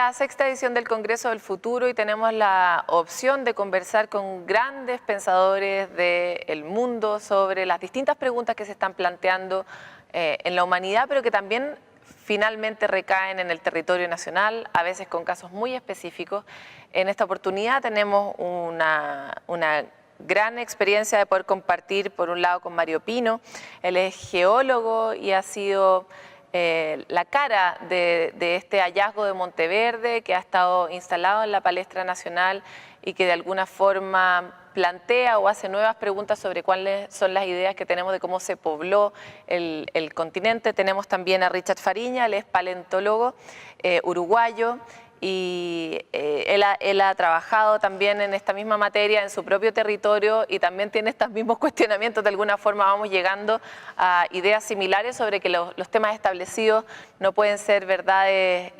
la sexta edición del Congreso del Futuro y tenemos la opción de conversar con grandes pensadores del mundo sobre las distintas preguntas que se están planteando en la humanidad, pero que también finalmente recaen en el territorio nacional, a veces con casos muy específicos. En esta oportunidad tenemos una gran experiencia de poder compartir, por un lado, con Mario Pino. Él es geólogo y ha sido la cara de este hallazgo de Monteverde, que ha estado instalado en la palestra nacional y que de alguna forma plantea o hace nuevas preguntas sobre cuáles son las ideas que tenemos de cómo se pobló el continente. Tenemos también a Richard Fariña, él es paleontólogo uruguayo, y él ha trabajado también en esta misma materia en su propio territorio y también tiene estos mismos cuestionamientos. De alguna forma vamos llegando a ideas similares sobre que los temas establecidos no pueden ser verdades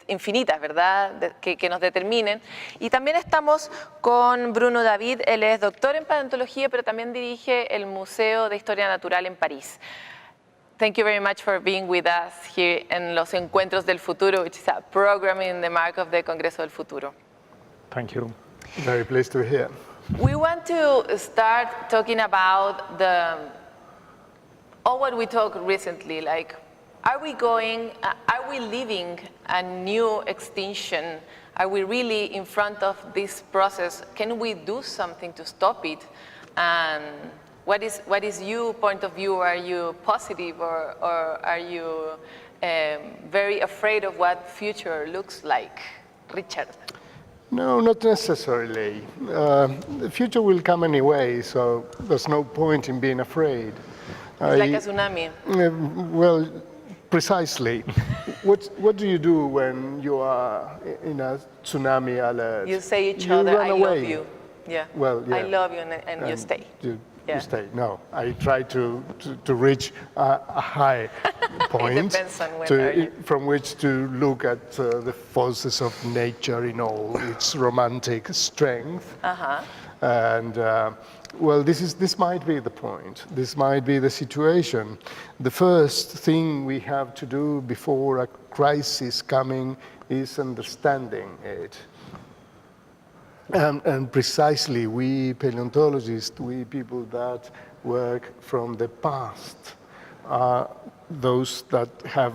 infinitas, ¿verdad?, que nos determinen. Y también estamos con Bruno David, él es doctor en paleontología, pero también dirige el Museo de Historia Natural en París. Thank you very much for being with us here in Los Encuentros del Futuro, which is a program in the mark of the Congreso del Futuro. Thank you. Very pleased to be here. We want to start talking about all what we talked recently, like, are we living a new extinction? Are we really in front of this process? Can we do something to stop it? And what is your point of view? Are you positive or are you very afraid of what future looks like? Richard? No, not necessarily. The future will come anyway, so there's no point in being afraid. It's like a tsunami. Well, precisely. What do you do when you are in a tsunami alert? You say each other, I love you. Yeah. Well, yeah. I love you, and you stay. You stay. No, I try to reach a high point It depends on when from which to look at the forces of nature in all its romantic strength. And well, this might be the point. This might be the situation. The first thing we have to do before a crisis coming is understanding it. And precisely, we paleontologists, we people that work from the past, are those that have,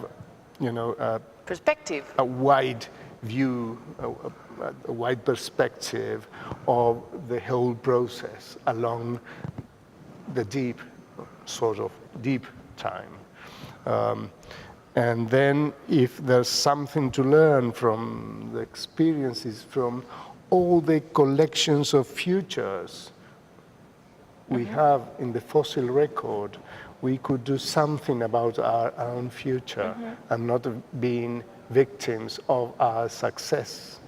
perspective, a wide view, a wide perspective of the whole process along the deep time. And then, if there's something to learn from the experiences from all the collections of futures we have in the fossil record, we could do something about our own future and not being victims of our success.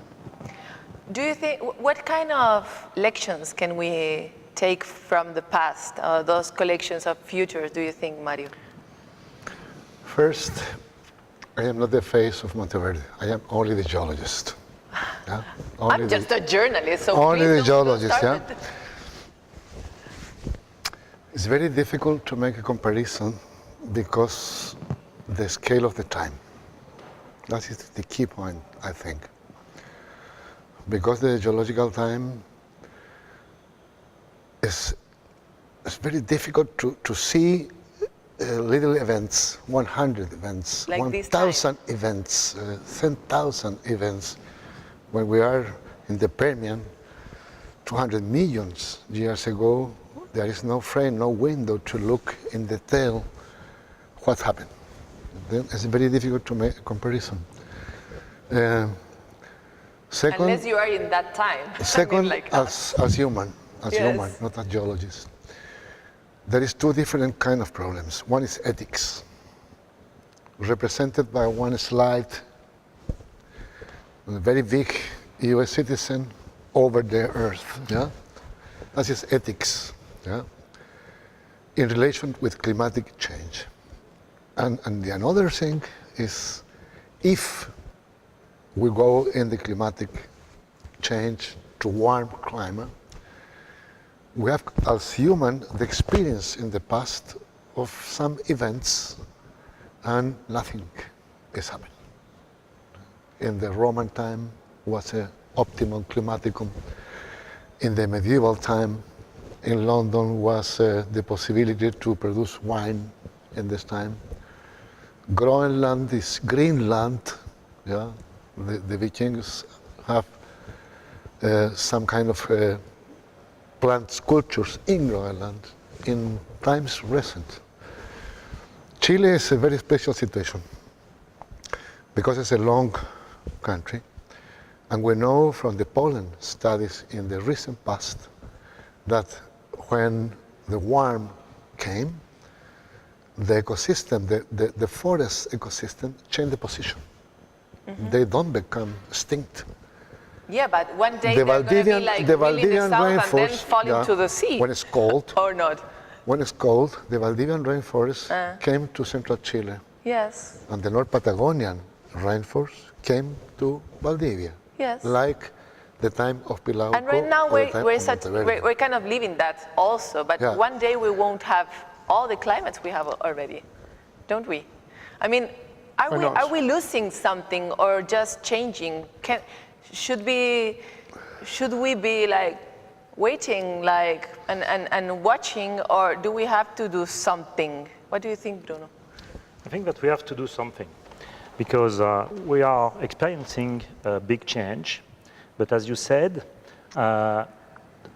Do you think, what kind of lections can we take from the past, those collections of futures, do you think, Mario? First, I am not the face of Monteverde. I am only the geologist. Yeah? I'm just a journalist, so only please the geologist, yeah? with... It's very difficult to make a comparison because the scale of the time. That is the key point, I think. Because the geological time is very difficult to see little events, 100 events, like 1,000 events, 10,000 events. When we are in the Permian, 200 million years ago, there is no frame, no window to look in detail what happened. Then it's very difficult to make a comparison. Second, unless you are in that time. Second, I mean, like as human, not a geologist. There is two different kind of problems. One is ethics, represented by one slide, a very big US citizen over the earth, yeah? That is ethics, yeah? In relation with climatic change. And the another thing is, if we go in the climatic change to warm climate, we have, as human, the experience in the past of some events and nothing is happening. in the Roman time was an optimum climaticum. In the medieval time, in London was the possibility to produce wine in this time. Groenland is Greenland. Yeah, the Vikings have some kind of plant sculptures in Groenland in times recent. Chile is a very special situation because it's a long country, and we know from the pollen studies in the recent past that when the warm came, the ecosystem, the forest ecosystem changed the position. Mm-hmm. They don't become extinct. Yeah, but one day they're going to be like really in the south and then fall into the sea. When it's cold. Or not. When it's cold, the Valdivian rainforest came to central Chile. Yes. And the North Patagonian rainforest came to Valdivia. Yes. Like the time of Pilauco. And right now we're kind of living that also, but one day we won't have all the climates we have already, don't we? I mean, are we losing something or just changing? Should we be like waiting and watching, or do we have to do something? What do you think, Bruno? I think that we have to do something because we are experiencing a big change. But as you said, for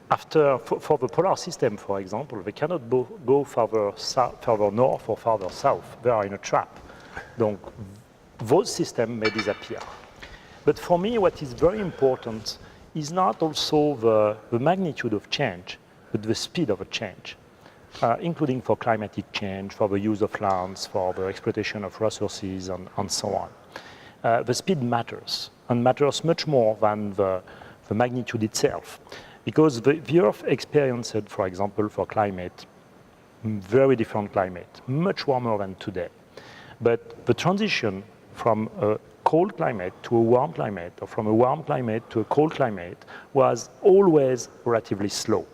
the polar system, for example, they cannot go further north or further south. They are in a trap. Donc, those systems may disappear. But for me, what is very important is not also the magnitude of change, but the speed of a change, including for climatic change, for the use of lands, for the exploitation of resources, and so on. The speed matters, and matters much more than the magnitude itself. Because the Earth experienced, for example, for climate, very different climate, much warmer than today. But the transition from a cold climate to a warm climate, or from a warm climate to a cold climate, was always relatively slow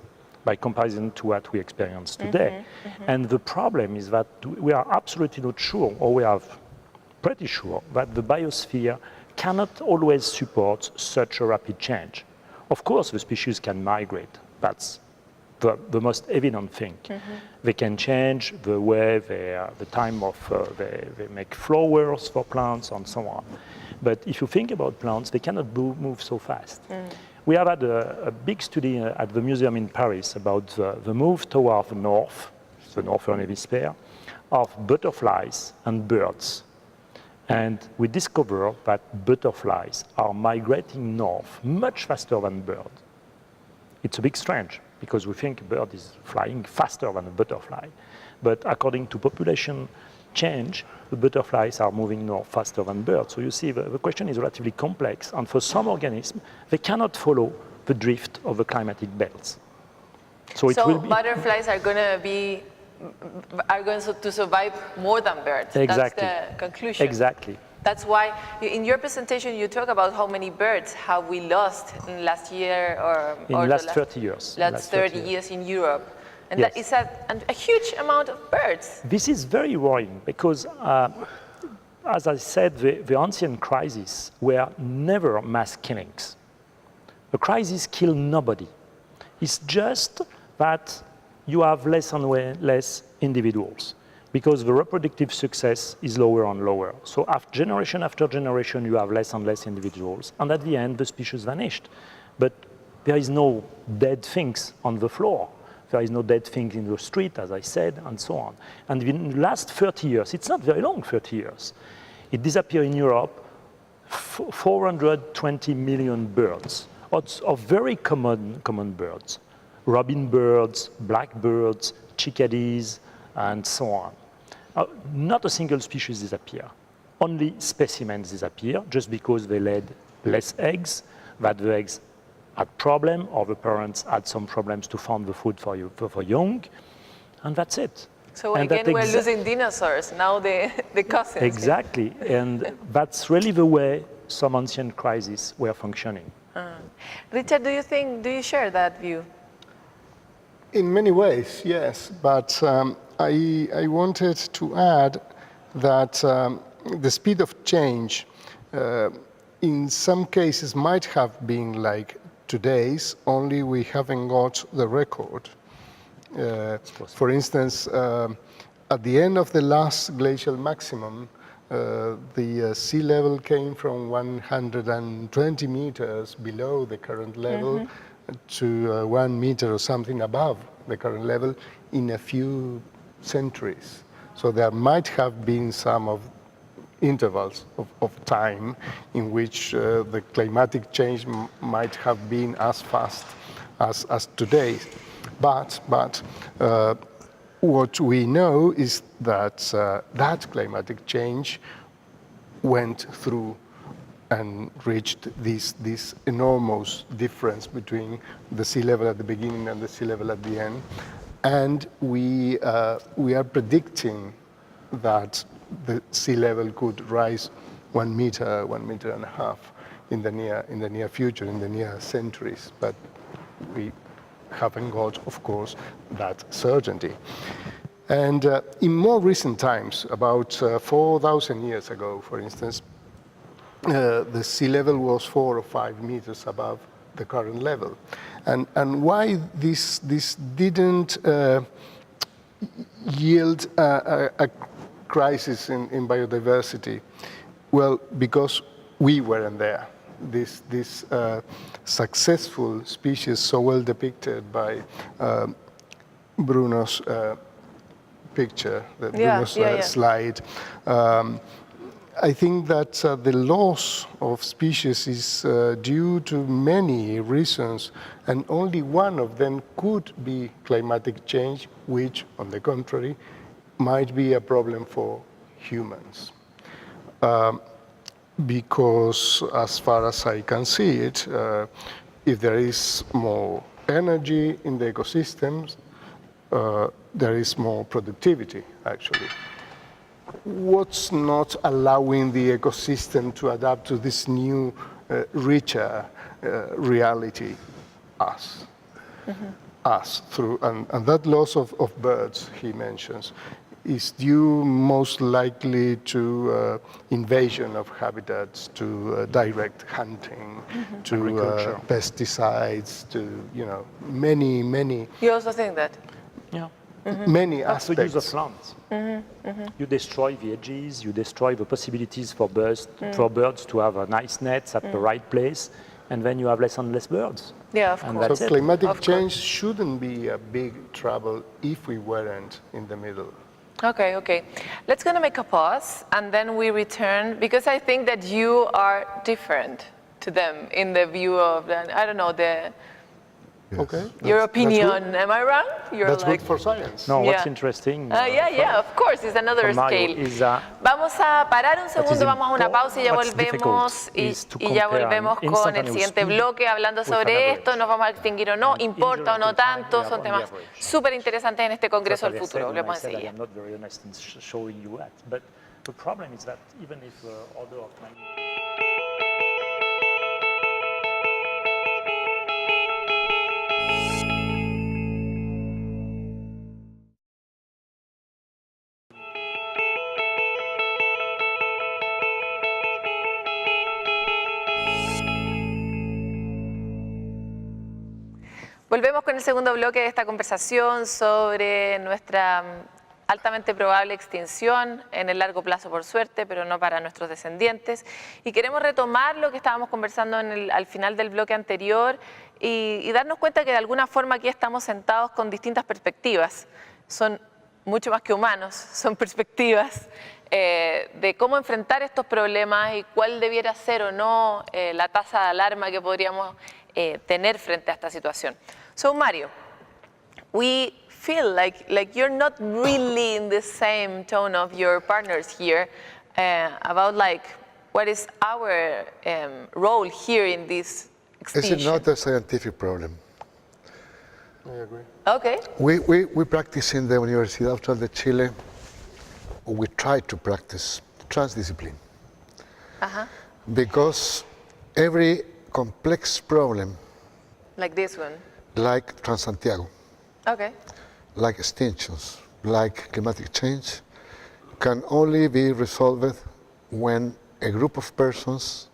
by comparison to what we experience today. Mm-hmm. And the problem is that we are absolutely not sure, or we are pretty sure, that the biosphere cannot always support such a rapid change. Of course, the species can migrate. That's the most evident thing. Mm-hmm. They can change the way the time of they make flowers for plants and so on. But if you think about plants, they cannot move so fast. Mm. We have had a big study at the museum in Paris about the move toward the north, the northern hemisphere, of butterflies and birds. And we discover that butterflies are migrating north much faster than birds. It's a bit strange, because we think a bird is flying faster than a butterfly. But according to population change, the butterflies are moving north faster than birds. So you see, the question is relatively complex. And for some organisms, they cannot follow the drift of the climatic belts. So butterflies are going to survive more than birds. Exactly. That's the conclusion. Exactly. That's why in your presentation you talk about how many birds have we lost in last year or last 30 years. Last 30 years in Europe. And yes. That is a huge amount of birds. This is very worrying because, as I said, the ancient crises were never mass killings. The crisis killed nobody. It's just that you have less and less individuals, because the reproductive success is lower and lower. So generation after generation, you have less and less individuals, and at the end, the species vanished. But there is no dead things on the floor. There is no dead things in the street, as I said, and so on. And in the last 30 years, it's not very long, 30 years, it disappeared in Europe 420 million birds, of very common birds. Robin birds, blackbirds, chickadees, and so on. Not a single species disappear. Only specimens disappear just because they laid less eggs, that the eggs had problem, or the parents had some problems to find the food for young, and that's it. So and again, we're losing dinosaurs, now the cousins. Exactly, and that's really the way some ancient crises were functioning. Richard, do you share that view? In many ways, yes, but I wanted to add that the speed of change in some cases might have been like today's, only we haven't got the record. For instance, at the end of the last glacial maximum, the sea level came from 120 meters below the current level to 1 meter or something above the current level in a few centuries. So there might have been some of intervals of time in which the climatic change might have been as fast as today. But what we know is that that climatic change went through and reached this enormous difference between the sea level at the beginning and the sea level at the end. And we are predicting that the sea level could rise 1 meter, 1.5 meters in the near future, in the near centuries. But we haven't got, of course, that certainty. And in more recent times, about 4,000 years ago, for instance, the sea level was 4 or 5 meters above the current level. And why this didn't yield a crisis in biodiversity? Well, because we weren't there. This successful species, so well depicted by Bruno's picture, Bruno's slide. I think that the loss of species is due to many reasons, and only one of them could be climatic change, which, on the contrary, might be a problem for humans. Because as far as I can see it, if there is more energy in the ecosystems, there is more productivity, actually. What's not allowing the ecosystem to adapt to this new, richer reality? Us. Us, through, and that loss of birds he mentions is due most likely to invasion of habitats, to direct hunting, to pesticides, to many. You also think that? Yeah. Many That's the use of aspects. plants. You destroy the edges, you destroy the possibilities for birds to have a nice nets at the right place, and then you have less and less birds. Yeah, of course. So climatic change shouldn't be a big trouble if we weren't in the middle. Okay. Let's gonna make a pause and then we return, because I think that you are different to them in the view of Okay. your opinion. Am I wrong? That's good for science. No, what's interesting. Of course, it's another scale. Vamos a parar un segundo, vamos a una pausa y ya volvemos. Y ya volvemos con el siguiente bloque hablando sobre esto, nos vamos a extinguir o no, importa o no tanto, son temas súper interesantes en este Congreso del Futuro. Volvemos enseguida. Volvemos con el segundo bloque de esta conversación sobre nuestra altamente probable extinción en el largo plazo, por suerte, pero no para nuestros descendientes. Y queremos retomar lo que estábamos conversando al final del bloque anterior y darnos cuenta que de alguna forma aquí estamos sentados con distintas perspectivas. Son mucho más que humanos, son perspectivas de cómo enfrentar estos problemas y cuál debiera ser o no la tasa de alarma que podríamos tener frente a esta situación. So Mario, we feel like you're not really in the same tone of your partners here about what is our role here in this extinction. It's not a scientific problem. I agree. Okay. We practice in the Universidad Austral de Chile, we try to practice transdiscipline. Because every complex problem, like this one, like Transantiago, okay, like extinctions, like climatic change, can only be resolved when a group of persons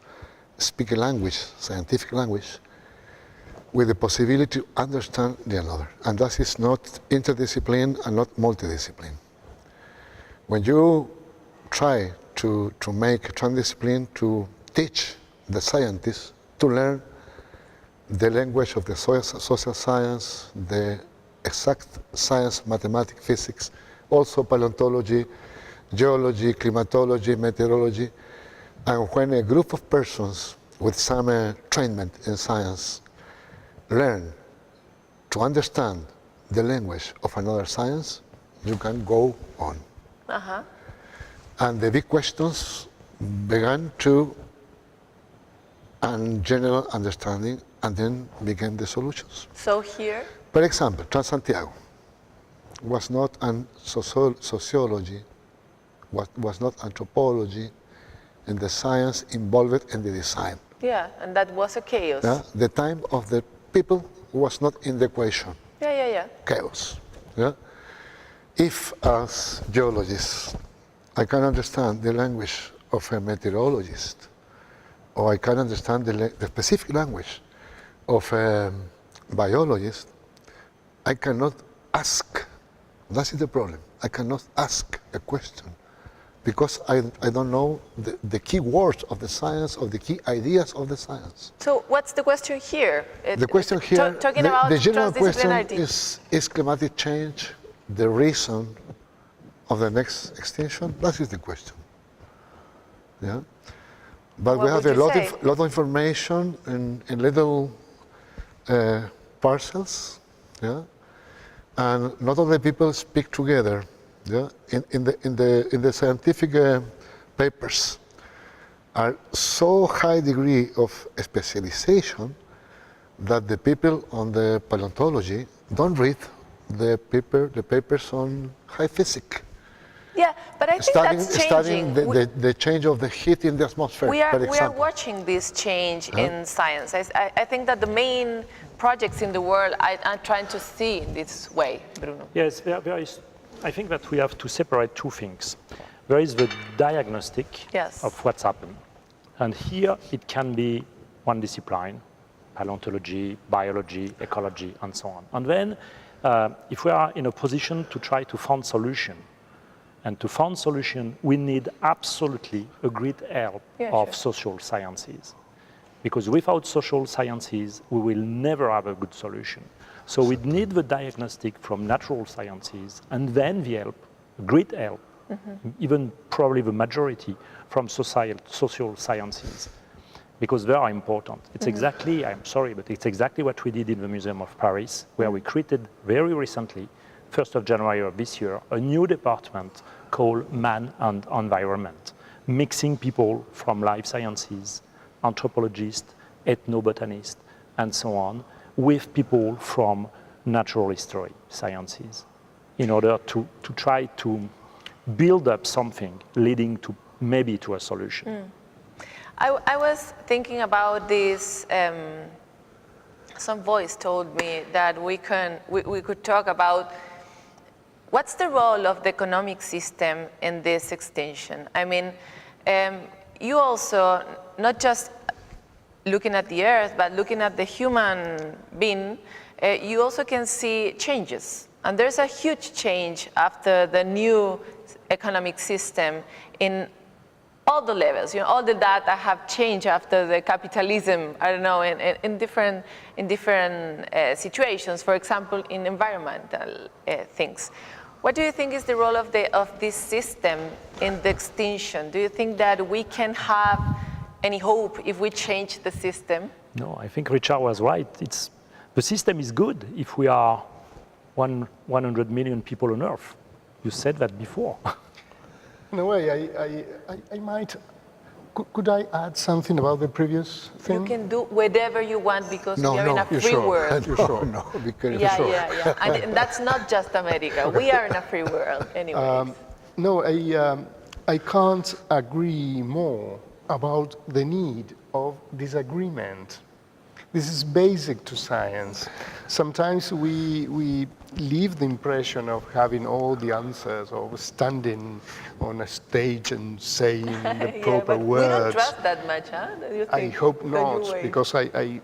speak a language, scientific language, with the possibility to understand the another. And that is not interdiscipline and not multidiscipline. When you try to make transdiscipline to teach the scientists to learn the language of the social science, the exact science, mathematics, physics, also paleontology, geology, climatology, meteorology, and when a group of persons with some training in science learn to understand the language of another science, you can go on. Uh-huh. And the big questions began to and general understanding, and then began the solutions. So here? For example, Transantiago was not an sociology, was not anthropology, and the science involved in the design. Yeah, and that was a chaos. Yeah? The time of the people was not in the equation. Yeah. Chaos. Yeah? If, as geologists, I can understand the language of a meteorologist, or I can understand the specific language of a biologist, I cannot ask. That's the problem. I cannot ask a question because I don't know the key words of the science, or the key ideas of the science. So what's the question here? The question here, talking about the general question transdisciplinarity. is climatic change the reason of the next extinction? That is the question. Yeah. But What we have would a you say? lot of information in little parcels, yeah, and not all the people speak together. Yeah, in the scientific papers are so high degree of specialization that the people on the paleontology don't read the papers on high physics. Yeah, but I think that's changing. Studying the change of the heat in the atmosphere, We for are example. watching this change in science. I think that the main projects in the world are trying to see in this way, Bruno. Yes, I think that we have to separate two things. There is the diagnostic Yes. of what's happened. And here it can be one discipline, paleontology, biology, ecology, and so on. And then if we are in a position to try to find solution, and to find solution, we need absolutely a great help of social sciences. Because without social sciences, we will never have a good solution. So we need the diagnostic from natural sciences, and then the help, great help, even probably the majority, from social sciences, because they are important. It's exactly, I'm sorry, but it's exactly what we did in the Museum of Paris, where we created very recently, 1st of January of this year, a new department called Man and Environment, mixing people from life sciences, anthropologists, ethnobotanists, and so on, with people from natural history sciences, in order to try to build up something leading to maybe to a solution. I was thinking about this. Some voice told me that we could talk about what's the role of the economic system in this extinction. I mean, you also, not just looking at the earth, but looking at the human being, you also can see changes. And there's a huge change after the new economic system in all the levels. You know, all the data have changed after the capitalism, I don't know, in different situations, for example, in environmental things. What do you think is the role of this system in the extinction? Do you think that we can have any hope if we change the system? No, I think Richard was right. The system is good if we are 100 million people on Earth. You said that before. In a way, I might. Could I add something about the previous thing? You can do whatever you want because we are in a free world. You're sure? No, because Yeah. And that's not just America. We are in a free world anyway. No, I can't agree more about the need of disagreement. This is basic to science. Sometimes we leave the impression of having all the answers, or standing on a stage and saying the proper but words. we don't trust that much, huh? Do you I think? hope Don't not, you wait? because I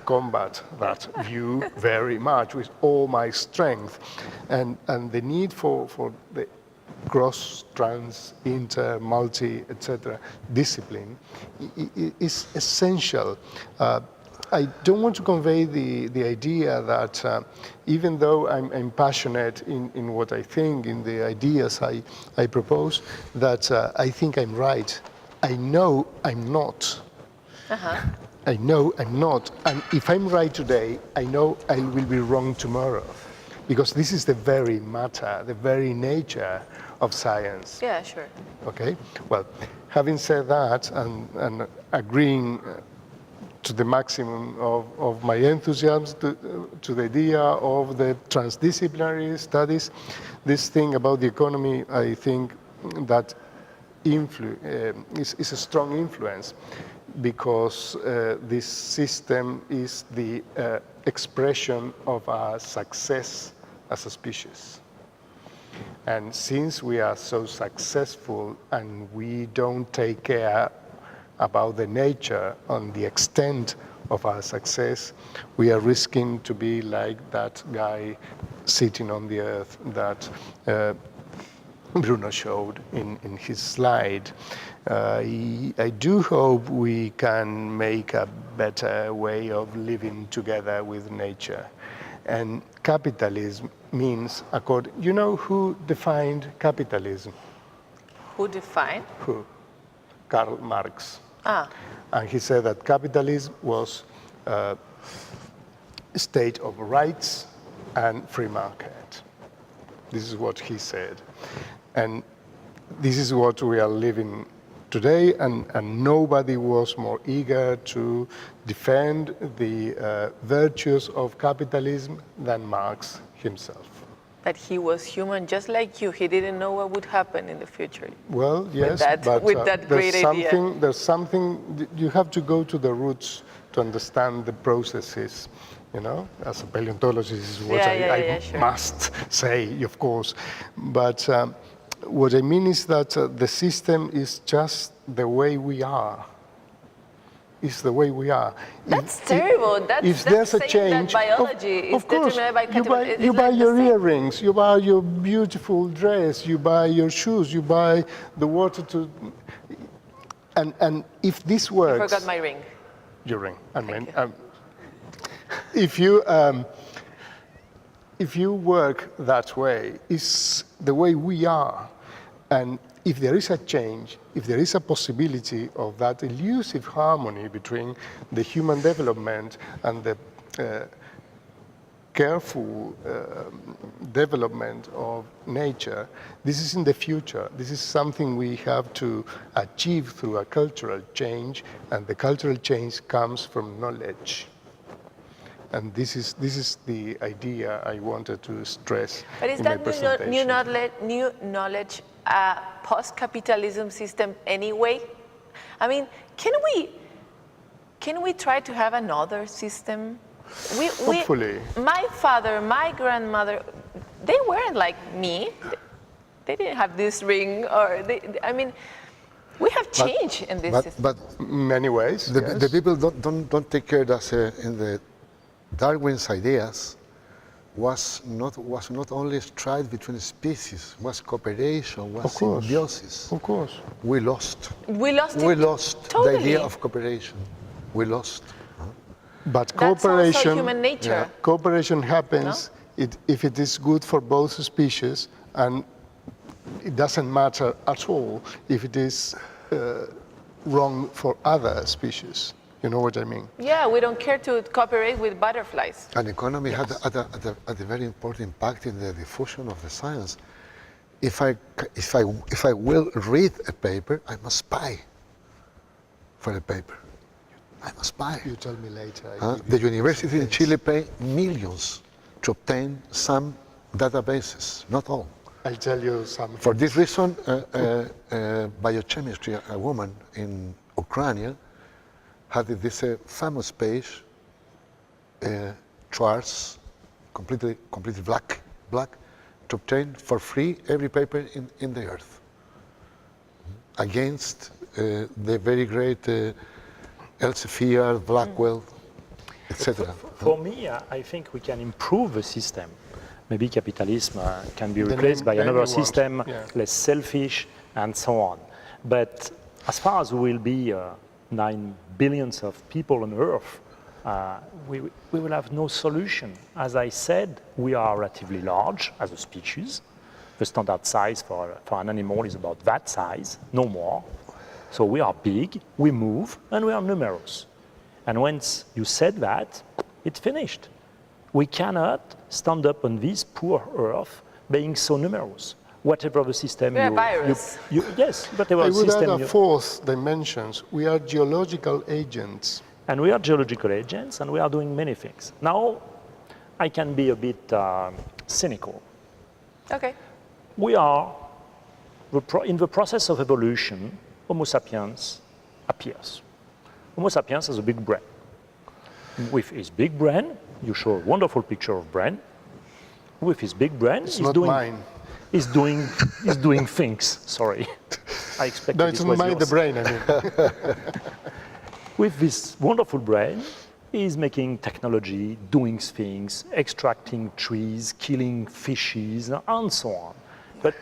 combat that view very much with all my strength. And the need for the cross, trans, inter, multi, etc. discipline is essential. I don't want to convey the idea that even though I'm passionate in what I think, in the ideas I propose, that I think I'm right. I know I'm not. I know I'm not. And if I'm right today, I know I will be wrong tomorrow. Because this is the very matter, the very nature of science. Yeah, sure. Okay? Well, having said that, and agreeing to the maximum of my enthusiasm to the idea of the transdisciplinary studies, this thing about the economy, I think that is a strong influence, because this system is the expression of our success as a species. And since we are so successful and we don't take care about the nature and the extent of our success, we are risking to be like that guy sitting on the earth that Bruno showed in his slide. I do hope we can make a better way of living together with nature. And capitalism means, you know who defined capitalism? Who defined? Who? Karl Marx. Ah, And he said that capitalism was a state of rights and free market. This is what he said. And this is what we are living today, and nobody was more eager to defend the virtues of capitalism than Marx himself. that he was human just like you. He didn't know what would happen in the future. Well, yes, that- with that great idea. There's something, you have to go to the roots to understand the processes, you know, as a paleontologist is what I sure. must say, of course. But what I mean is that the system is just the way we are. Is the way we are. That's terrible. That's there's a saying change, that biology is of course, determined by category. you buy your earrings, you buy your beautiful dress, you buy your shoes, you buy the water to, and if this works. I forgot my ring. Your ring. I mean, you. if you work that way, it's the way we are, and if there is a change, if there is a possibility of that elusive harmony between the human development and the careful development of nature, this is in the future. This is something we have to achieve through a cultural change, and the cultural change comes from knowledge. And this is the idea I wanted to stress. But is in my that presentation. new knowledge a post-capitalism system anyway? I mean, can we try to have another system? Hopefully. My father, my grandmother, they weren't like me. They didn't have this ring, or I mean, we have changed in this system. But In many ways, the people don't take care that in the Darwin's ideas was not only strife between species, was cooperation, was symbiosis. Of course. We lost. We lost The idea of cooperation. We lost. But That's cooperation, also human nature. Cooperation happens if it is good for both species, and it doesn't matter at all if it is wrong for other species. You know what I mean? Yeah, we don't care to cooperate with butterflies. And economy had a very important impact in the diffusion of the science. If I will read a paper, I must pay for a paper. I must pay. You tell me later. The university in Chile pay millions to obtain some databases, not all. I'll tell you something. For this reason, biochemistry, a woman in Ukraine, had this famous page charts, completely black, to obtain for free every paper in the earth, against the very great Elsevier, Blackwell, etc. For me, I think we can improve the system. Maybe capitalism can be replaced by another system, less selfish, and so on. But as far as we will be 9 billion of people on Earth, we will have no solution. As I said, we are relatively large as a species. The standard size for an animal is about that size, no more. So we are big, we move, and we are numerous. And once you said that, it's finished. We cannot stand up on this poor Earth being so numerous. Whatever the system we're a virus. Yes, whatever I the would system add a fourth dimension. We are geological agents. And we are geological agents, and we are doing many things. Now, I can be a bit cynical. Okay. We are in the process of evolution. Homo sapiens appears. Homo sapiens has a big brain. With his big brain, you show a wonderful picture of brain. With his big brain, It's not mine. He's doing things. Sorry, I expected No, it's this was not mine, the yours. brain, I mean. With this wonderful brain, he's making technology, doing things, extracting trees, killing fishes, and so on. But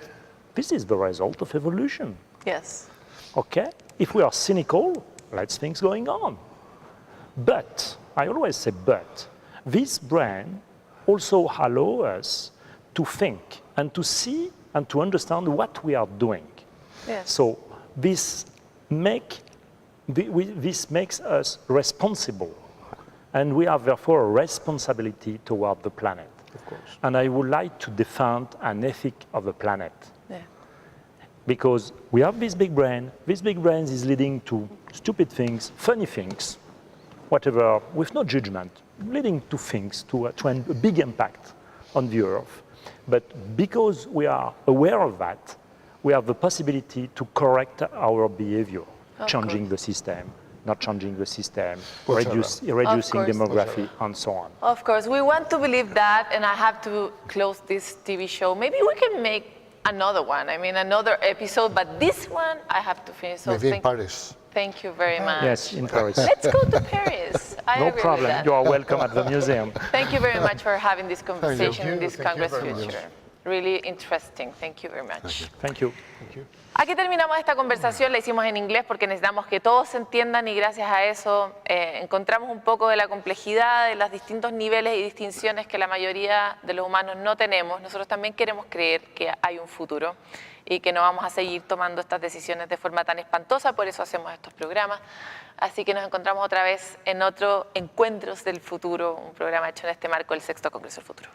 this is the result of evolution. Yes. Okay? If we are cynical, let's things going on. But, I always say but, this brain also allows us to think and to see and to understand what we are doing. Yes. So this makes us responsible, and we have therefore a responsibility toward the planet. Of course. And I would like to defend an ethic of the planet. Yeah. Because we have this big brain is leading to stupid things, funny things, whatever, with no judgment, leading to things, to a big impact on the Earth. But because we are aware of that, we have the possibility to correct our behavior, changing the system, not changing the system, reducing demography, and so on. Of course, we want to believe that, and I have to close this TV show. Maybe we can make another one, another episode, but this one I have to finish. So Maybe in Paris. Thank you very much. Yes, in Paris. Let's go to Paris. I No agree with problem. that. You are welcome at the museum. Thank you very much for having this conversation in this Thank you Congress very much. Future. Really interesting. Thank you very much. Thank you. Aquí terminamos esta conversación, la hicimos en inglés porque necesitamos que todos se entiendan y gracias a eso encontramos un poco de la complejidad de los distintos niveles y distinciones que la mayoría de los humanos no tenemos. Nosotros también queremos creer que hay un futuro y que no vamos a seguir tomando estas decisiones de forma tan espantosa, por eso hacemos estos programas. Así que nos encontramos otra vez en otro Encuentros del Futuro, un programa hecho en este marco del Sexto Congreso del Futuro.